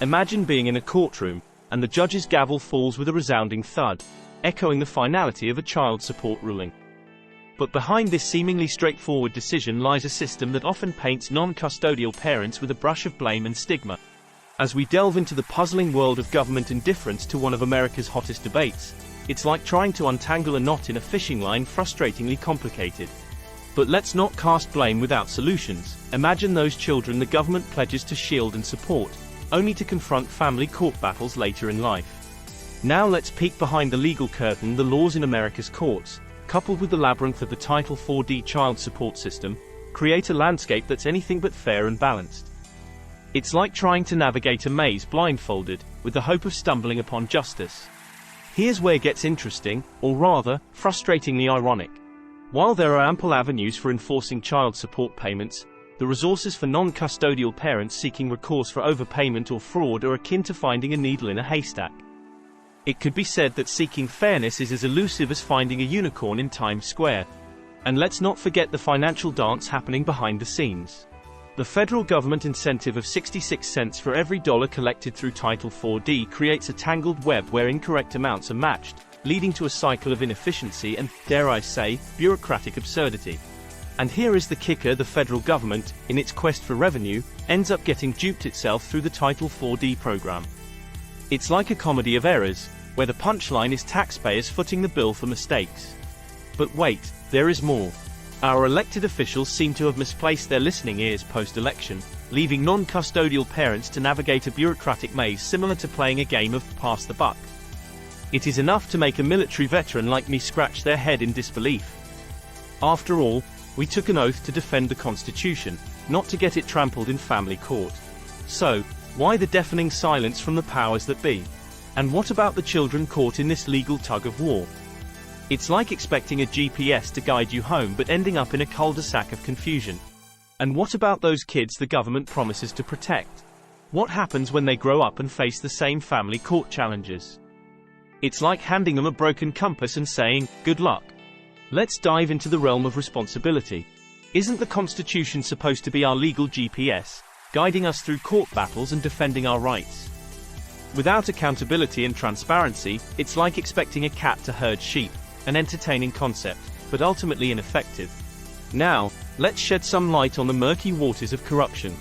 Imagine being in a courtroom, and the judge's gavel falls with a resounding thud, echoing the finality of a child support ruling. But behind this seemingly straightforward decision lies a system that often paints non-custodial parents with a brush of blame and stigma. As we delve into the puzzling world of government indifference to one of America's hottest debates, it's like trying to untangle a knot in a fishing line, frustratingly complicated. But let's not cast blame without solutions. Imagine those children the government pledges to shield and support, only to confront family court battles later in life. Now let's peek behind the legal curtain. The laws in America's courts, coupled with the labyrinth of the Title IV child support system, create a landscape that's anything but fair and balanced. It's like trying to navigate a maze blindfolded, with the hope of stumbling upon justice. Here's where it gets interesting, or rather, frustratingly ironic. While there are ample avenues for enforcing child support payments, the resources for non-custodial parents seeking recourse for overpayment or fraud are akin to finding a needle in a haystack. It could be said that seeking fairness is as elusive as finding a unicorn in Times Square. And let's not forget the financial dance happening behind the scenes. The federal government incentive of 66 cents for every dollar collected through Title IV creates a tangled web where incorrect amounts are matched, leading to a cycle of inefficiency and, dare I say, bureaucratic absurdity. And here is the kicker: the federal government, in its quest for revenue, ends up getting duped itself through the Title IV program. It's like a comedy of errors, where the punchline is taxpayers footing the bill for mistakes. But wait, there is more. Our elected officials seem to have misplaced their listening ears post-election, leaving non-custodial parents to navigate a bureaucratic maze similar to playing a game of pass the buck. It is enough to make a military veteran like me scratch their head in disbelief. After all, we took an oath to defend the Constitution, not to get it trampled in family court. So, why the deafening silence from the powers that be? And what about the children caught in this legal tug-of-war? It's like expecting a GPS to guide you home but ending up in a cul-de-sac of confusion. And what about those kids the government promises to protect? What happens when they grow up and face the same family court challenges? It's like handing them a broken compass and saying, good luck. Let's dive into the realm of responsibility. Isn't the Constitution supposed to be our legal GPS, guiding us through court battles and defending our rights? Without accountability and transparency, it's like expecting a cat to herd sheep, an entertaining concept, but ultimately ineffective. Now, let's shed some light on the murky waters of corruption.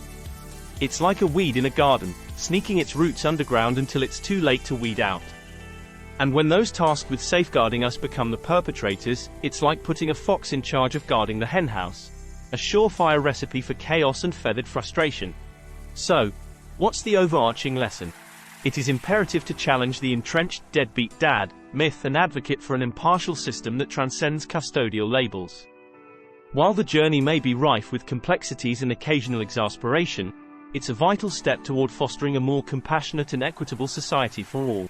It's like a weed in a garden, sneaking its roots underground until it's too late to weed out. And when those tasked with safeguarding us become the perpetrators, it's like putting a fox in charge of guarding the henhouse, a surefire recipe for chaos and feathered frustration. So, what's the overarching lesson? It is imperative to challenge the entrenched deadbeat dad myth and advocate for an impartial system that transcends custodial labels. While the journey may be rife with complexities and occasional exasperation, it's a vital step toward fostering a more compassionate and equitable society for all.